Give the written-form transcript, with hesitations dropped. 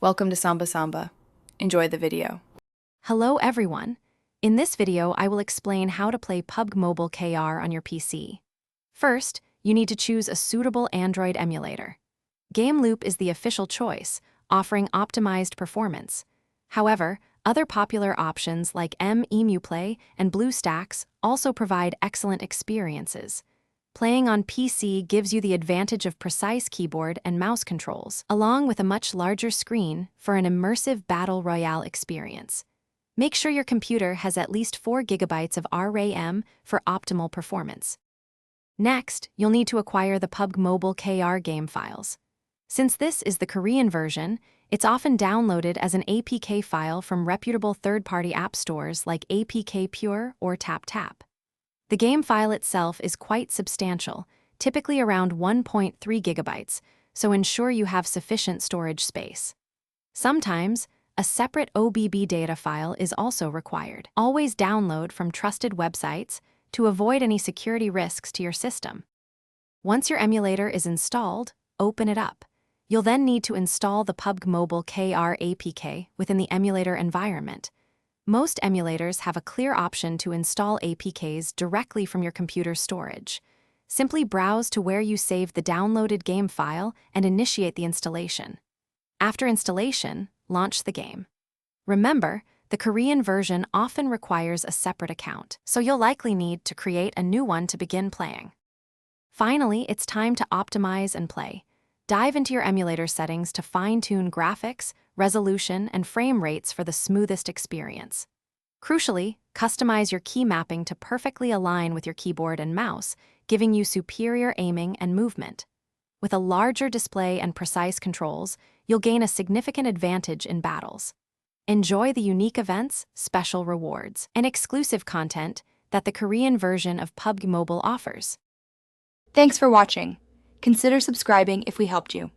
Welcome to Samba Samba. Enjoy the video. Hello everyone. In this video, I will explain how to play PUBG Mobile KR on your PC. First, you need to choose a suitable Android emulator. GameLoop is the official choice, offering optimized performance. However, other popular options like emuplay and BlueStacks also provide excellent experiences. Playing on PC gives you the advantage of precise keyboard and mouse controls, along with a much larger screen for an immersive battle royale experience. Make sure your computer has at least 4 GB of RAM for optimal performance. Next, you'll need to acquire the PUBG Mobile KR game files. Since this is the Korean version, it's often downloaded as an APK file from reputable third-party app stores like APK Pure or TapTap. The game file itself is quite substantial, typically around 1.3 GB, so ensure you have sufficient storage space. Sometimes, a separate OBB data file is also required. Always download from trusted websites to avoid any security risks to your system. Once your emulator is installed, open it up. You'll then need to install the PUBG Mobile KR APK within the emulator environment. Most emulators have a clear option to install APKs directly from your computer's storage. Simply browse to where you saved the downloaded game file and initiate the installation. After installation, launch the game. Remember, the Korean version often requires a separate account, so you'll likely need to create a new one to begin playing. Finally, it's time to optimize and play. Dive into your emulator settings to fine-tune graphics, resolution, and frame rates for the smoothest experience. Crucially, customize your key mapping to perfectly align with your keyboard and mouse, giving you superior aiming and movement. With a larger display and precise controls, you'll gain a significant advantage in battles. Enjoy the unique events, special rewards, and exclusive content that the Korean version of PUBG Mobile offers. Thanks for watching. Consider subscribing if we helped you.